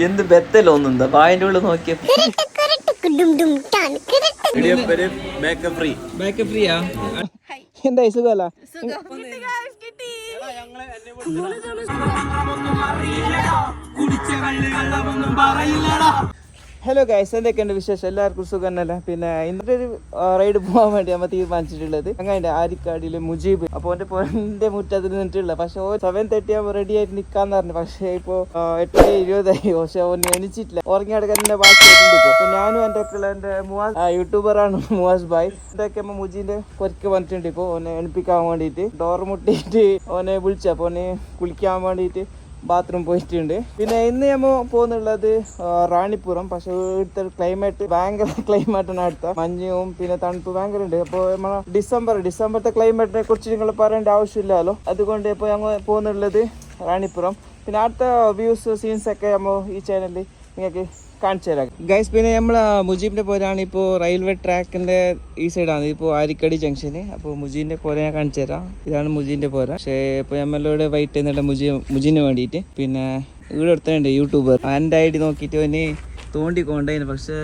എന്ത് ബെത്തലോന്നുണ്ടാ വായന്റെ ഉള്ളിൽ നോക്കിയപ്പോ എന്തായി സുഖല്ല ഹലോ ഗൈസ്, എന്തൊക്കെയുണ്ട് വിശേഷം? എല്ലാവർക്കും സുഖം തന്നെ. പിന്നെ ഇന്നത്തെ ഒരു റൈഡ് പോകാൻ വേണ്ടി നമ്മൾ തീരുമാനിച്ചിട്ടുള്ളത് അങ്ങനെ ആരിക്കാടിയില് മുജീബ്. അപ്പോൾ എൻ്റെ പോയിന്റെ മുറ്റത്തിൽ നിന്നിട്ടുള്ള പക്ഷെ 7:30 ആകുമ്പോൾ റെഡി ആയിട്ട് നിൽക്കാന്ന് പറഞ്ഞു. പക്ഷേ ഇപ്പോൾ 8:20 പക്ഷെ ഓന് എണിച്ചിട്ടില്ല, ഉറങ്ങി അടക്കാൻ തന്നെ ബാക്കിയായിട്ടുണ്ട്. ഇപ്പോൾ ഞാനും എൻ്റെ ഒക്കെ എൻ്റെ യൂട്യൂബറാണ് മുവാസ് ഭായ്. എൻ്റെ ഒക്കെ മുജീന്റെ കൊരക്ക് വന്നിട്ടുണ്ട്. ഇപ്പോൾ ഓനെ എണിപ്പിക്കാൻ വേണ്ടിയിട്ട് ഡോർ മുട്ടിയിട്ട് ഓനെ വിളിച്ചു. അപ്പോൾ ഓന് കുളിക്കാൻ വേണ്ടിയിട്ട് ബാത്റൂം പോയിട്ടുണ്ട്. പിന്നെ ഇന്ന് നമ്മൾ പോകുന്നുള്ളത് റാണിപുരം. പക്ഷെ ഇവിടുത്തെ ക്ലൈമറ്റ് ഭയങ്കര ക്ലൈമറ്റാണ്. അടുത്ത മഞ്ഞും പിന്നെ തണുപ്പ് ഭയങ്കര ഉണ്ട്. അപ്പോൾ നമ്മൾ ഡിസംബറത്തെ ക്ലൈമറ്റിനെ കുറിച്ച് നിങ്ങൾ പറയേണ്ട ആവശ്യമില്ലല്ലോ. അതുകൊണ്ട് ഇപ്പോൾ ഞങ്ങൾ പോകുന്നുള്ളത് റാണിപുരം. പിന്നെ അടുത്ത വ്യൂസ് സീൻസ് ഒക്കെ നമ്മൾ ഈ ചാനലിൽ നിങ്ങൾക്ക് കാണിച്ചു തരാം ഗൈസ്. പിന്നെ നമ്മൾ മുജീബിന്റെ പോരാണ് ഇപ്പോൾ റെയിൽവേ ട്രാക്കിന്റെ ഈ സൈഡാണ് ഇപ്പോൾ ആരിക്കടി ജംഗ്ഷന്. അപ്പോൾ മുജീബിന്റെ പോര ഞാൻ കാണിച്ചു തരാം. ഇതാണ് മുജീബിന്റെ പോര. പക്ഷേ ഇപ്പോൾ നമ്മളോട് വെയിറ്റ് ചെയ്യുന്നുണ്ട് മുജീബിന് വേണ്ടിയിട്ട്. പിന്നെ ഇവിടെ എടുത്തുണ്ട് യൂട്യൂബർ എൻ്റെ ഐഡി നോക്കിയിട്ട് ഓന് തോണ്ടിക്കൊണ്ടേന്. പക്ഷെ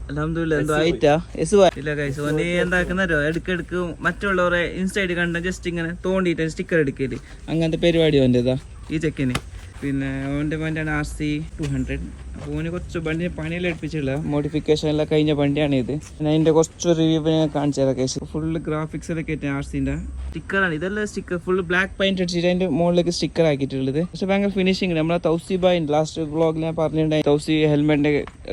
അൽഹംദുലില്ലാ എന്തോ ആയിട്ടാ ഇല്ല ഗൈസ്. ഓന് എന്താക്കുന്നോ ഇടയ്ക്കിടക്ക് മറ്റുള്ളവരെ ഇൻസ്റ്റ ഐഡി കണ്ട ജസ്റ്റ് ഇങ്ങനെ തോണ്ടിയിട്ട് സ്റ്റിക്കർ എടുക്കല്, അങ്ങനത്തെ പരിപാടി ഓൻ്റെതാ ഈ ചെക്കന്. പിന്നെ ഓൻ്റെ വണ്ടിയാണ് RC200. അപ്പോൾ ഓന് കുറച്ച് വണ്ടി പണിയെല്ലാം എടുപ്പിച്ചില്ല, മോഡിഫിക്കേഷൻ എല്ലാം കഴിഞ്ഞ വണ്ടിയാണ് ഇത്. പിന്നെ അതിൻ്റെ കുറച്ച് റിവ്യൂ ഞാൻ കാണിച്ചു തരാം കേസ്. ഫുള്ള് ഗ്രാഫിക്സ് ഒക്കെ ആയിട്ട് RCൻ്റെ സ്റ്റിക്കറാണ്. ഇതെല്ലാം സ്റ്റിക്കർ ഫുള്ള് ബ്ലാക്ക് പെയിന്റ് അടിച്ചിട്ട് അതിൻ്റെ മുകളിലേക്ക് സ്റ്റിക്കർ ആക്കിയിട്ടുള്ളത്. പക്ഷെ ഭയങ്കര ഫിനിഷിംഗ് ഉണ്ട്. നമ്മളെ തൗസി ബായ് ലാസ്റ്റ് വ്ളോഗിൽ ഞാൻ പറഞ്ഞിട്ടുണ്ടായി തൗസി ഹെൽമെറ്റിൻ്റെ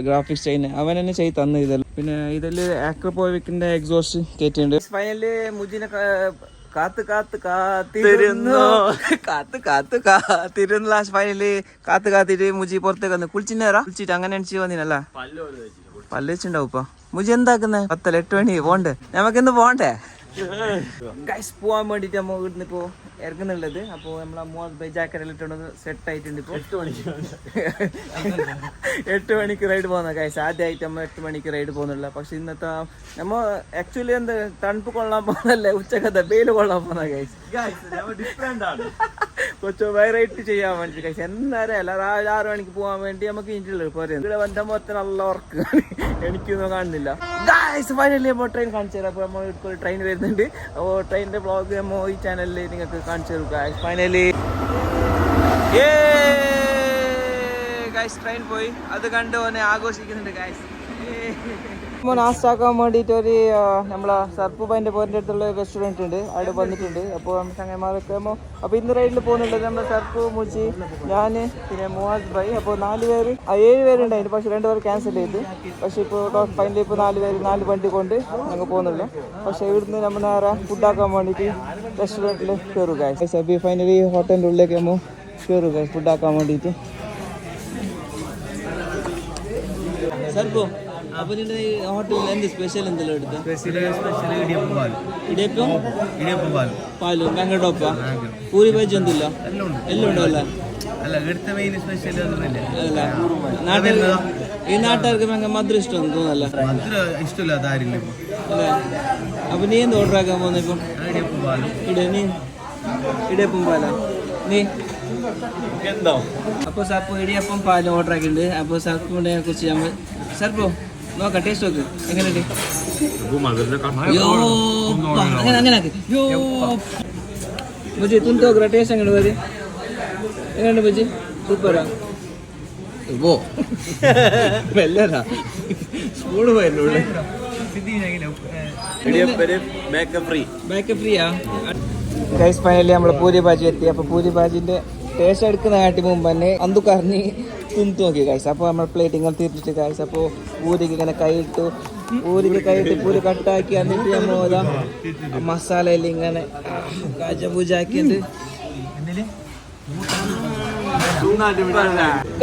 ഗ്രാഫിക്സ് ചെയ്യുന്നത് അവൻ തന്നെ ചെയ്ത് തന്നു ഇതെല്ലാം. പിന്നെ ഇതിൽ ആക്രോപോവിക്കിൻ്റെ എക്സോസ്റ്റ് കയറ്റിയിട്ടുണ്ട്. ഫൈനല് മുജിനെ കാത്തിരുന്നു ലാസ്റ്റ് ഫൈനല് കാത്തിട്ട് മുജി പുറത്തേക്ക് വന്ന് കുളിച്ചിട്ട് അങ്ങനെ എണിച്ച് വന്നിനല്ല. പല്ല് വെച്ചിണ്ടാവും ഇപ്പൊ. മുജി എന്താക്കുന്നേ? 8 മണി പോണ്ടേ? നമുക്കിന്ന് പോണ്ടേ ഗൈസ്? പോവാൻ വേണ്ടിട്ട് നമ്മ ഇവിടുന്ന് ഇപ്പോ ഇറങ്ങുന്നുള്ളത്. അപ്പോൾ നമ്മളെ ജാക്കറ്റ് ഇട്ടുകൊണ്ട് സെറ്റ് ആയിട്ടുണ്ട്. ഇപ്പോൾ 8 മണിക്ക് റൈഡ് പോകുന്ന ഗൈസ്. ആദ്യമായിട്ട് നമ്മൾ 8 മണിക്ക് റൈഡ് പോകുന്നില്ല. പക്ഷെ ഇന്നത്തെ നമ്മ ആക്ച്വലി എന്ത് തണുപ്പ് കൊള്ളാൻ പോകുന്നല്ലേ, ഉച്ചക്കത്തെ വെയിൽ കൊള്ളാൻ പോകുന്ന ഗൈസ്. കുറച്ച് വെറൈറ്റി ചെയ്യാൻ വേണ്ടി ഗൈസ്. എന്നാലും അല്ല 6 മണിക്ക് പോകാൻ വേണ്ടി നമുക്ക് ഇഞ്ചുള്ളത് പോരെ. ഇവിടെ വന്ന മൊത്തം നല്ല ഉറക്ക് എനിക്കൊന്നും കാണുന്നില്ല ഗൈസ്. ഫൈനലി നമ്മൾ ട്രെയിൻ കാണിച്ചു തരാം. അപ്പോൾ നമ്മൾ ട്രെയിൻ വരുന്നുണ്ട്. അപ്പോൾ ട്രെയിനിന്റെ വ്ളോഗ് നമ്മൾ ഈ ചാനലിൽ നിങ്ങൾക്ക് കാണിച്ചു തരും ഗൈസ്. ഫൈനലി ഗൈസ് ട്രെയിൻ പോയി. അത് കണ്ട് ഓനെ ആഘോഷിക്കുന്നുണ്ട് ഗൈസ്. നാസ്റ്റാക്കാൻ വേണ്ടിയിട്ട് ഒരു നമ്മളെ സർപ്പുബൈൻ്റെ പോയിൻ്റെ അടുത്തുള്ള റെസ്റ്റോറൻറ്റ് ഉണ്ട്, അവിടെ വന്നിട്ടുണ്ട്. അപ്പോൾ നമ്മൾ ചങ്ങന്മാരൊക്കെ അപ്പോൾ ഇന്ന് റൈഡിൽ പോകുന്നുള്ളത് നമ്മൾ സർപ്പു, മുജി, ഞാൻ പിന്നെ മുവാസ് ഭായ്. അപ്പോൾ 7 പേരുണ്ടായിരുന്നു. പക്ഷേ 2 പേർ ക്യാൻസൽ ചെയ്ത്. പക്ഷേ ഇപ്പോൾ ഫൈനലി ഇപ്പോൾ 4 വണ്ടി കൊണ്ട് ഞങ്ങൾ പോകുന്നുള്ളൂ. പക്ഷേ ഇവിടുന്ന് നമ്മൾ നേരെ ഫുഡാക്കാൻ വേണ്ടിയിട്ട് റെസ്റ്റോറൻറ്റിൽ കയറുക ഗൈസ്. അപ്പോൾ ഫൈനലി ഹോട്ടലിൻ്റെ ഉള്ളിലേക്ക് നമ്മൾ കയറുക ഗൈസ് ഫുഡാക്കാൻ വേണ്ടിയിട്ട്. സർപ്പു, അപ്പൊ നിന്റെ ഹോട്ടലിൽ എന്ത് സ്പെഷ്യൽ എന്തെല്ലാം എടുത്ത? ഇടിയപ്പം പാലും ബാങ്കടോപ്പ പൂരി ബജി ഒന്നുമില്ല? എല്ലാം ഉണ്ടല്ലേ? ഈ നാട്ടുകാർക്ക് ഭയങ്കര മധുരം ഇഷ്ടം തോന്നല്ല? അല്ലേ? അപ്പൊ നീ എന്ത് ഓർഡർ ആക്കാൻ പോകുന്ന ഇപ്പം? ഇടിയപ്പം പാലാ നീ? അപ്പൊ സർപ്പു ഇടിയപ്പം പാലും ഓർഡർ ആക്കിയിട്ടുണ്ട്. അപ്പൊ സർപ്പുവിനെ കുറിച്ച് നമ്മൾ സർപ്പു നോക്കാം, ടേസ്റ്റ് നോക്ക് എങ്ങനെയുണ്ട്. അങ്ങനെ ബുജി തും നോക്കറ ടേസ്റ്റ് എങ്ങനെ വരും? എങ്ങനെയുണ്ട് ബുജി? സൂപ്പറാ. മെല്ലടാ സ്പൂണ് പോയല്ലേ. ഫ്രീയാ ഗൈസ്. ഫൈനലി നമ്മള് പൂരി ഭാജി എത്തി. അപ്പൊ പൂരി ഭാജിന്റെ ടേസ്റ്റ് എടുക്കുന്ന കാട്ടി മുമ്പ് തന്നെ അന്തു കറിഞ്ഞ് തിന്നു നോക്കി ഗൈസ്. അപ്പോൾ നമ്മൾ പ്ലേറ്റ് ഇങ്ങനെ തിരിച്ചിട്ട് ഗൈസ്. അപ്പോൾ പൂരിക്ക് ഇങ്ങനെ കൈയിട്ട് പൂരി കട്ടാക്കി എന്നിട്ട് നമ്മൾ മസാലയിൽ ഇങ്ങനെ പൂജാക്കിയിട്ട്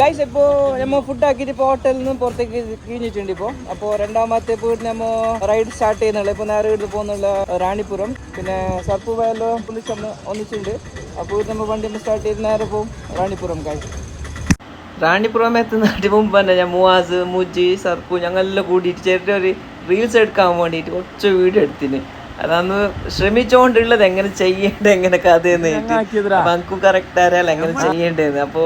ഗൈസ്. ഇപ്പോൾ നമ്മൾ ഫുഡ് ആക്കിയിട്ട് ഇപ്പോൾ ഹോട്ടലിൽ നിന്ന് പുറത്തേക്ക് കഴിഞ്ഞിട്ടുണ്ട്. ഇപ്പോൾ അപ്പോൾ രണ്ടാമത്തെ പോയിട്ട് നമ്മൾ റൈഡ് സ്റ്റാർട്ട് ചെയ്യുന്നുള്ളൂ. ഇപ്പോൾ നേരെ വീട്ടിൽ പോകുന്നുള്ള റാണിപുരം. പിന്നെ സർപ്പു വയലോ ഒന്നിച്ചുണ്ട്. അപ്പോൾ നമ്മൾ വണ്ടി സ്റ്റാർട്ട് ചെയ്ത് നേരെ പോകും റാണിപുരം ഗൈസ്. റാണിപുരം എത്തുന്നതിന് മുമ്പ് തന്നെ ഞാൻ മുവാസ്, മുജി, സർപ്പു ഞങ്ങളെല്ലാം കൂടിയിട്ട് ചെറിയൊരു റീൽസ് എടുക്കാൻ വേണ്ടിയിട്ട് കുറച്ച് വീഡിയോ എടുത്തിന്. അതൊന്ന് ശ്രമിച്ചോണ്ടുള്ളത് എങ്ങനെ ചെയ്യേണ്ടത് എങ്ങനെ കഥയെന്ന് അപ്പൊ എനിക്കും കറക്റ്റ് അറിയാലോ എങ്ങനെ ചെയ്യേണ്ടതെന്ന്. അപ്പൊ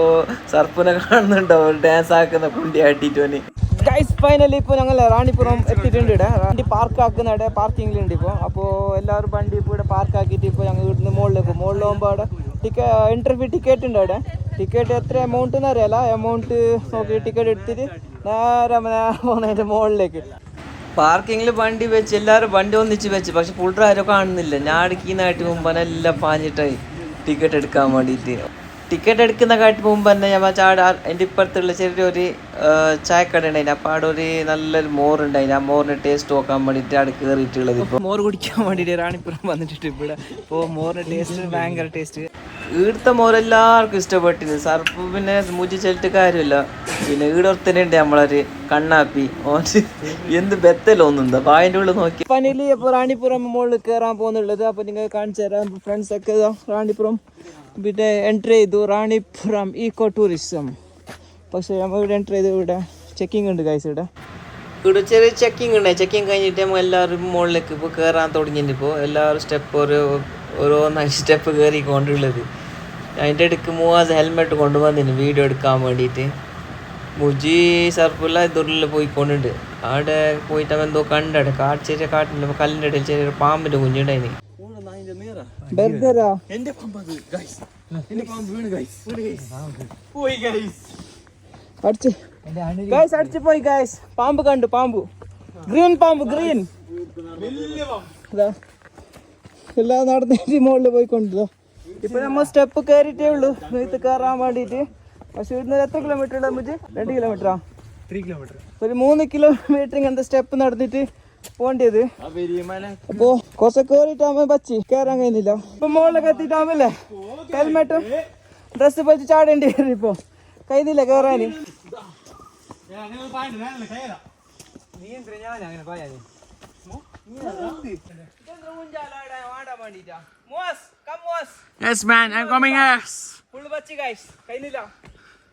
സർപ്പുനെ കാണുന്നുണ്ടോ ഡാൻസ് ആക്കുന്ന കുണ്ടി ആട്ടിട്ടോന്. ഗൈസ് ഫൈനലി ഇപ്പോൾ ഞങ്ങൾ റാണിപുരം എത്തിയിട്ടുണ്ട്. ഇവിടെ വണ്ടി പാർക്ക് ആക്കുന്ന ഇവിടെ പാർക്കിങ്ങിലുണ്ട് ഇപ്പോൾ. അപ്പോൾ എല്ലാവരും വണ്ടി ഇപ്പോൾ ഇവിടെ പാർക്ക് ആക്കിയിട്ട് ഇപ്പോൾ ഞങ്ങൾ ഇവിടുന്ന് മുകളിലേക്ക് പോകുമ്പോൾ അവിടെ എൻട്രി ഫീ ടിക്കറ്റ് ഉണ്ട്. അവിടെ ടിക്കറ്റ് എത്ര എമൗണ്ട് എന്ന് അറിയാലോ, എമൗണ്ട് നോക്കി ടിക്കറ്റ് എടുത്തിട്ട് നേരെ പോകുന്നതിൻ്റെ മുകളിലേക്ക്. പാർക്കിങ്ങിൽ വണ്ടി വെച്ച് എല്ലാവരും വണ്ടി ഒന്നിച്ച് വെച്ച്, പക്ഷെ പുള്ളി ആരും കാണുന്നില്ല. ഞാൻ അടുക്കിന്നായിട്ട് മുമ്പ് എല്ലാം പാഞ്ഞിട്ടായി ടിക്കറ്റ് എടുക്കാൻ വേണ്ടിയിട്ട്. ടിക്കറ്റ് എടുക്കുന്ന കാട്ടി മുമ്പ് തന്നെ ഞാൻ ചാട് എൻ്റെ ഇപ്പുറത്തുള്ള ചെറിയൊരു ചായക്കട ഉണ്ടായിന്. അപ്പോൾ അവിടെ ഒരു നല്ലൊരു മോറുണ്ടായിന്. ആ മോറിന് ടേസ്റ്റ് നോക്കാൻ വേണ്ടിയിട്ട് അവിടെ കയറിയിട്ടുള്ളത്. ഇപ്പോൾ മോർ കുടിക്കാൻ വേണ്ടിയിട്ട് റാണിപുരം വന്നിട്ടുണ്ട് ഇവിടെ. ഇപ്പോൾ മോറിൻ്റെ ടേസ്റ്റ് ഭയങ്കര ടേസ്റ്റ്. ഈടുത്തെ മോരെല്ലാവർക്കും ഇഷ്ടപ്പെട്ടിന്. സർപ്പ് പിന്നെ മുജി ചെല്ലിട്ട് കാര്യമില്ല. പിന്നെ ഈടൊരുത്തനുണ്ട് നമ്മളൊരു കണ്ണാപ്പി, ഓന് എന്ത് ബെത്തലോന്നുണ്ടോ വായൻ്റെ ഉള്ളിൽ നോക്കി. ഫൈനലി അപ്പോൾ റാണിപുരം മുകളിൽ കയറാൻ പോകുന്നുള്ളത്. അപ്പോൾ നിങ്ങൾ കാണിച്ചു തരാം. ഫ്രണ്ട്സൊക്കെ റാണിപുരം പിന്നെ എൻട്രി ചെയ്തു. റാണിപുരം ഈക്കോ ടൂറിസം. പക്ഷേ നമ്മൾ ഇവിടെ എൻട്രി ചെയ്തു. ഇവിടെ ചെക്കിംഗ് ഉണ്ട് ഗൈസ്. ഇവിടെ ചെറിയ ചെക്കിങ് ഉണ്ടായി. ചെക്കിങ് കഴിഞ്ഞിട്ട് നമ്മൾ എല്ലാവരും മുകളിലേക്ക് ഇപ്പോൾ കയറാൻ തുടങ്ങിയിട്ട് ഇപ്പോൾ എല്ലാവരും സ്റ്റെപ്പ് ഓരോന്നായി സ്റ്റെപ്പ് കയറി കൊണ്ടുള്ളത്. അതിൻ്റെ ഇടയ്ക്ക് മൂവാസ് ഹെൽമെറ്റ് കൊണ്ടുവന്നിന് വീഡിയോ എടുക്കാൻ വേണ്ടിയിട്ട്. മുജി സർപ്പുള്ള ഇതുള്ളിൽ പോയിക്കൊണ്ടുണ്ട്. അവിടെ പോയിട്ട് അവൻ എന്തോ കണ്ടവിടെ ചെറിയ കാട്ടിൻ്റെ കല്ലിൻ്റെ ഇടയിൽ ചെറിയൊരു പാമ്പിൻ്റെ കുഞ്ഞുണ്ടായിന്. അടിച്ചു പോയി ഗൈസ്. പാമ്പ് കണ്ടു. പാമ്പ് ഗ്രീൻ പാമ്പ് ഗ്രീൻ എല്ലാം നടന്നിട്ട് മുകളിൽ പോയിക്കൊണ്ടോ. ഇപ്പൊ നമ്മൾ സ്റ്റെപ്പ് കയറിയിട്ടേ ഉള്ളൂ ഇത് കയറാൻ വേണ്ടിയിട്ട്. പക്ഷെ ഇവിടുന്ന് എത്ര കിലോമീറ്റർ ഉള്ള മുജി? 2 കിലോമീറ്ററാ? 3 കിലോമീറ്റർ. ഒരു 3 കിലോമീറ്റർ ഇങ്ങനത്തെ സ്റ്റെപ്പ് നടന്നിട്ട് പോണ്ടത്. അപ്പൊ കുറച്ചൊക്കെ കയറിയിട്ടാകുമ്പോ പച്ചി കയറാൻ കഴിയുന്നില്ല. ഇപ്പൊ മുകളിലൊക്കെ എത്തിയിട്ടാകുമ്പല്ലേ ഹെൽമെറ്റും ഡ്രസ്സ് പറ്റി ചാടേണ്ടി വരും. ഇപ്പൊ കഴിയുന്നില്ല കയറാന്.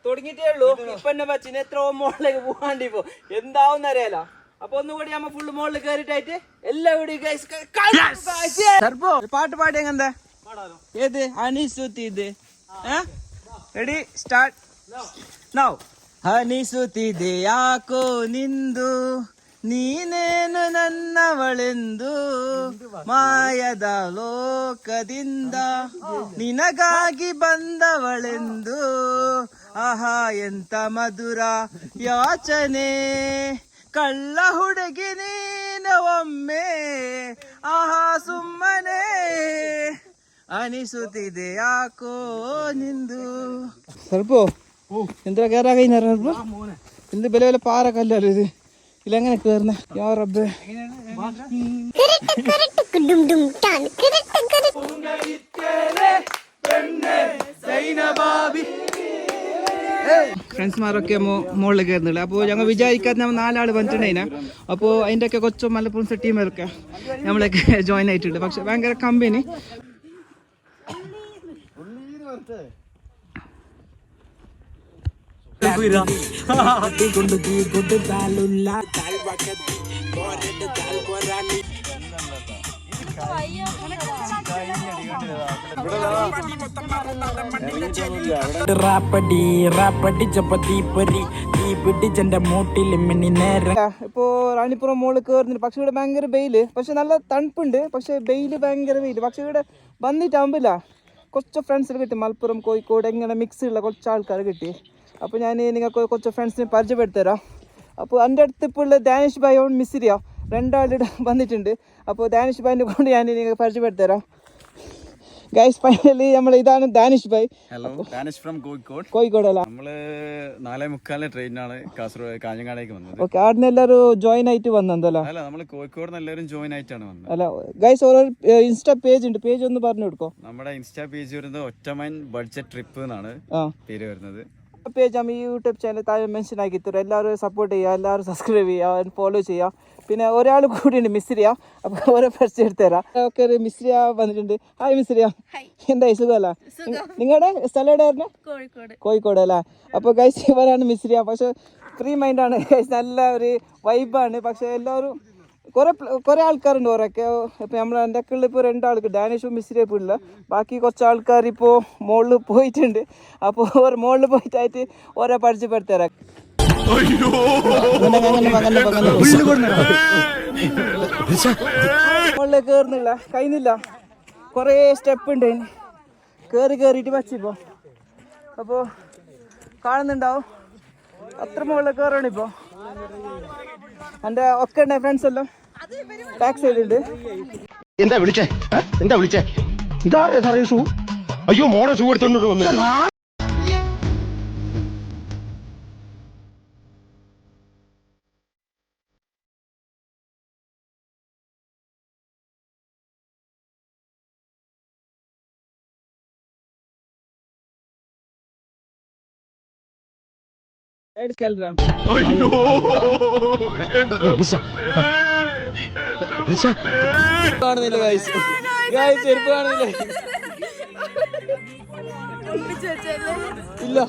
തുടങ്ങിട്ടേ ഉള്ളൂ. ഇപ്പൊ എന്നെ പച്ചിന് എത്ര മുകളിലേക്ക് പോകാണ്ടി പോ എന്താവും അറിയാലോ. അപ്പൊ ഒന്നുകൂടി നമ്മ ഫുള്ള് മുകളിൽ കയറിട്ടായിട്ട് എല്ലാവരും പാട്ട് പാടി എങ്ങനെന്താ? ഏത് അനിസുത്തിത്? Ready start now. ಅನಿಸುತ್ತಿದೆ ಯಾಕೋ ನಿಂದು ನೀನೇನು ನನ್ನವಳೆಂದು ಮಾಯದ ಲೋಕದಿಂದ ನಿನಗಾಗಿ ಬಂದವಳೆಂದು ಆಹಾ ಎಂತ ಮಧುರ ಯಾಚನೆ ಕಳ್ಳ ಹುಡುಗಿ ನೀನು ಒಮ್ಮೆ ಆಹಾ ಸುಮ್ಮನೆ ಅನಿಸುತ್ತಿದೆ ಯಾಕೋ ನಿಂದು. ಸ್ವಲ್ಪ എന്താ കയറാൻ കഴിഞ്ഞ എന്ത് വില വില പാറ കല്ലല്ലോ ഇത്. ഇതിലെങ്ങനെ കയറുന്ന യാ റബ്ബേ. ഫ്രണ്ട്സ്മാരൊക്കെ മുകളിൽ കയറുന്നില്ല. അപ്പോൾ ഞങ്ങൾ വിചാരിക്കാതെ നമ്മൾ 4 ആൾ വന്നിട്ടുണ്ടായിന. അപ്പോൾ അതിൻ്റെ ഒക്കെ കൊച്ചു മലപ്പുറം ടീമൊക്കെ നമ്മളൊക്കെ ജോയിൻ ആയിട്ടുണ്ട്. പക്ഷെ ഭയങ്കര കമ്പനി. ഇപ്പോ റാണിപുരം മോള് കയറുന്നുണ്ട്. പക്ഷെ ഇവിടെ ഭയങ്കര വെയില്. പക്ഷെ നല്ല തണുപ്പുണ്ട്. പക്ഷെ വെയില് ഭയങ്കര വെയില്. പക്ഷെ ഇവിടെ വന്നിട്ടാകുമ്പില്ല കുറച്ച് ഫ്രണ്ട്സിന് കിട്ടി. മലപ്പുറം കോഴിക്കോട് ഇങ്ങനെ മിക്സ് ഉള്ള കുറച്ച് ആൾക്കാർ കിട്ടി. അപ്പോൾ ഞാൻ നിങ്ങൾക്ക് കുറച്ച് ഫ്രണ്ട്സിനെ പരിചയപ്പെടുത്തരാം. അപ്പോൾ എൻ്റെ അടുത്ത് ഇപ്പോൾ ഉള്ള ദാനിഷ് ഭായ് ഓൺ മിസ്രിയ 2 ആളുടെ വന്നിട്ടുണ്ട്. അപ്പോൾ ദാനിഷ് ഭായിനെ കൊണ്ട് ഞാൻ നിങ്ങൾക്ക് പരിചയപ്പെടുത്തരാം. ഗൈസ് ഫൈനലി ഇതാണ് ദാനിഷ് ഭായ്. Hello, Danish from Kozhikode. കോഴിക്കോട് അല്ല, നമ്മള് 4:45 ട്രെയിനാണ് കാസർഗോഡ് കാഞ്ഞങ്ങാടേക്ക് വന്നത്. ഓക്കെ, ആടുന്ന് എല്ലാവരും ജോയിൻ ആയിട്ട് വന്നതല്ലോ? അല്ല, നമ്മള് കോഴിക്കോട് എല്ലാവരും ജോയിൻ ആയിട്ടാണ് വന്നത്. അല്ല ഗൈസ്, ഓരോ ഇൻസ്റ്റാ പേജ് ഉണ്ട്. പേജ് ഒന്ന് പറഞ്ഞു കൊടുക്കോ. നമ്മുടെ ഇൻസ്റ്റാ പേജ് വരുന്നത് ഒറ്റമൻ ബഡ്ജറ്റ് ട്രിപ്പ് എന്നാണ് പേര് വരുന്നത്. പേജ് നമ്മൾ ഈ യൂട്യൂബ് ചാനൽ താഴെ മെൻഷൻ ആക്കി തരും. എല്ലാവരും സപ്പോർട്ട് ചെയ്യുക, എല്ലാവരും സബ്സ്ക്രൈബ് ചെയ്യുക, ഫോളോ ചെയ്യുക. പിന്നെ ഒരാൾ കൂടിയുണ്ട് മിസ്രിയ. അപ്പോൾ ഓരോ പരിചയം എടുത്തു തരാം. ഓക്കെ, മിസ്രിയ വന്നിട്ടുണ്ട്. ഹായ് മിസ്രിയ, എന്തായി സുഖമല്ല? നിങ്ങളുടെ സ്ഥലം എവിടെയായിരുന്നു? കോഴിക്കോട് അല്ലേ? അപ്പോൾ ഗൈസ് ഇവരാണ് മിസ്രിയ. പക്ഷെ ഫ്രീ മൈൻഡാണ് ഗൈസ്, നല്ല ഒരു വൈബാണ്. പക്ഷെ എല്ലാവരും കുറെ ആൾക്കാരുണ്ട് ഓരൊക്കെ. ഇപ്പം നമ്മൾ എൻ്റെ അക്കളിൽ ഇപ്പോൾ 2 ആൾക്ക് ഡാനിഷും മിസ്രിയപ്പും ഇല്ല. ബാക്കി കുറച്ച് ആൾക്കാർ ഇപ്പോൾ മുകളിൽ പോയിട്ടുണ്ട്. അപ്പോൾ മുകളിൽ പോയിട്ടായിട്ട് ഓരോ പരിചയപ്പെടുത്തരാം. മുകളിൽ കയറുന്നില്ല, കഴിയുന്നില്ല, കുറേ സ്റ്റെപ്പ് ഉണ്ട്. കയറിയിട്ട് വച്ചിപ്പോൾ അപ്പോൾ കാണുന്നുണ്ടാവും അത്ര മുകളിൽ കയറണം. ഇപ്പോൾ എൻ്റെ ഒക്കെ ഉണ്ട് ഫ്രണ്ട്സ് എല്ലാം ടാക്സ് ചെയ്തിട്ടുണ്ട്. എന്താ വിളിച്ചേ ഇതാ സാറേ ഷൂ? അയ്യോ മോളെ ഷൂ എടുത്തോണ്ട് വന്നു. കാണുന്നില്ല ഗൈസ്, ചെരുപ്പ് കാണുന്നില്ല. ഇല്ല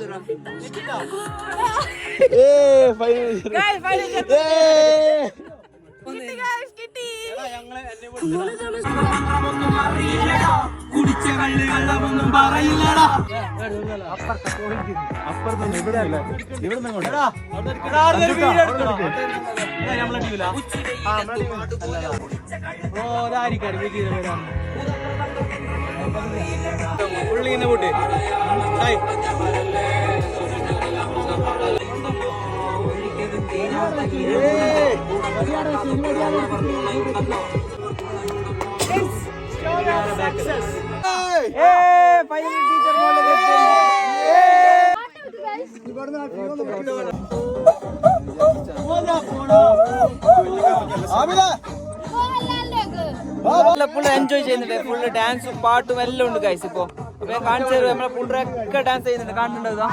കുടിച്ച വെള്ളമൊന്നും പറയില്ലടാ. പുള്ളിങ്ങനെ പോട്ടെ ഫുള്ള് എൻജോയ് ചെയ്യുന്നുണ്ട്. ഫുള്ള് ഡാൻസും പാട്ടും എല്ലാം ഉണ്ട് ഗൈസ്. ഇപ്പൊ ഞാൻ കാണിച്ചു തരും, നമ്മളെ പുള്ളറൊക്കെ ഡാൻസ് ചെയ്യുന്നുണ്ട്. കാണുന്നുണ്ടോ?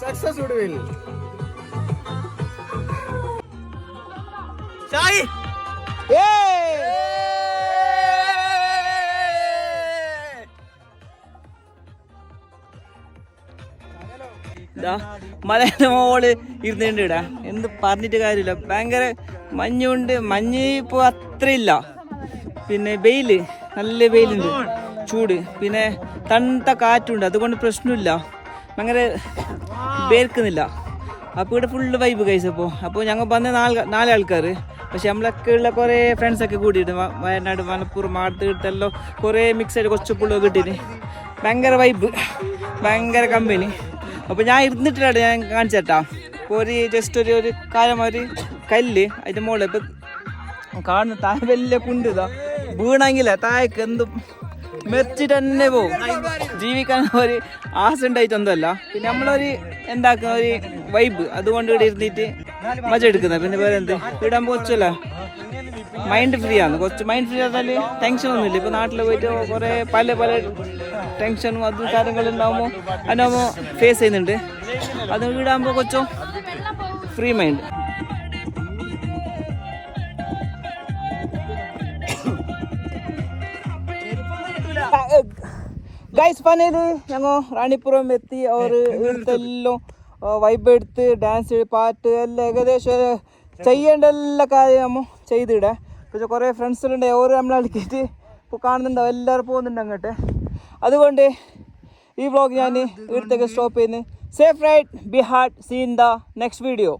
സക്സസ് ഒടുവിൽ മലയുടെ മോള് ഇരുന്നുണ്ട് ഇടാ. എന്ത് പറഞ്ഞിട്ട് കാര്യമില്ല, ഭയങ്കര മഞ്ഞുണ്ട്. മഞ്ഞ് ഇപ്പോൾ അത്രയില്ല. പിന്നെ വെയില്, നല്ല വെയിലുണ്ട്, ചൂട്, പിന്നെ തണുത്ത കാറ്റുണ്ട്. അതുകൊണ്ട് പ്രശ്നമില്ല, ഭയങ്കര വേർക്കുന്നില്ല. അപ്പോൾ ഇവിടെ ഫുള്ള് വൈബ് കഴിച്ചു. അപ്പോൾ ഞങ്ങൾ വന്ന 4 ആൾക്കാർ. പക്ഷെ നമ്മളൊക്കെ ഉള്ള കുറേ ഫ്രണ്ട്സൊക്കെ കൂട്ടിയിട്ട് വയനാട്, മലപ്പുറം, ആടുത്തെല്ലാം കുറേ മിക്സ് ആയിട്ട് കുറച്ച് പുള്ളൊക്കെ കിട്ടിയിട്ട് ഭയങ്കര വൈബ്, ഭയങ്കര കമ്പനി. അപ്പോൾ ഞാൻ ഇരുന്നിട്ടില്ല, ഞാൻ കാണിച്ചു തരട്ടാ. ഇപ്പോൾ ജസ്റ്റ് ഒരു കാലം ഒരു കല്ല് അതിൻ്റെ മുകളിൽ ഇപ്പം കാണുന്ന താഴെ വലിയ കുണ്ട് ഇതാ. വീണെങ്കിലേ താഴേക്ക് എന്തും മെറിച്ചിട്ട് തന്നെ പോകും. ജീവിക്കാൻ ഒരു ആശ ഉണ്ടായിട്ടൊന്നുമല്ല, പിന്നെ നമ്മളൊരു എന്താക്കുന്ന ഒരു വൈബ്, അതുകൊണ്ട് ഇവിടെ ഇരുന്നിട്ട് മജ എടുക്കുന്നത്. പിന്നെ വേറെ എന്ത് ഇടാൻ പോച്ചല്ല, മൈൻഡ് ഫ്രീ ആണ്. കുറച്ച് മൈൻഡ് ഫ്രീ ആയാൽ ടെൻഷൻ ഒന്നുമില്ല. ഇപ്പോൾ നാട്ടിൽ പോയിട്ട് കുറേ പല ടെൻഷനും അതും കാര്യങ്ങളുണ്ടാകുമ്പോൾ അതിനാകുമ്പോൾ ഫേസ് ചെയ്യുന്നുണ്ട്. അത് ഇടാകുമ്പോൾ കുറച്ചും ഫ്രീ മൈൻഡ്. ഗൈസ് ഫൈനലി ഞങ്ങൾ റാണിപുരം എത്തി. അവർ ഇവിടുത്തെ എല്ലാം വൈബ് എടുത്ത് ഡാൻസ്, പാട്ട് എല്ലാം ഏകദേശം ചെയ്യേണ്ട എല്ലാ കാര്യം നമ്മൾ ചെയ്തിടാം. പക്ഷെ കുറേ ഫ്രണ്ട്സിലുണ്ട്, ഓരോ നമ്മളടുക്കിയിട്ട് ഇപ്പോൾ കാണുന്നുണ്ടോ, എല്ലാവരും പോകുന്നുണ്ട് അങ്ങോട്ട്. അതുകൊണ്ട് ഈ വ്ളോഗ് ഞാൻ ഇവിടത്തേക്ക് സ്റ്റോപ്പ് ചെയ്യുന്നു. Safe ride, be hard, see in the next video.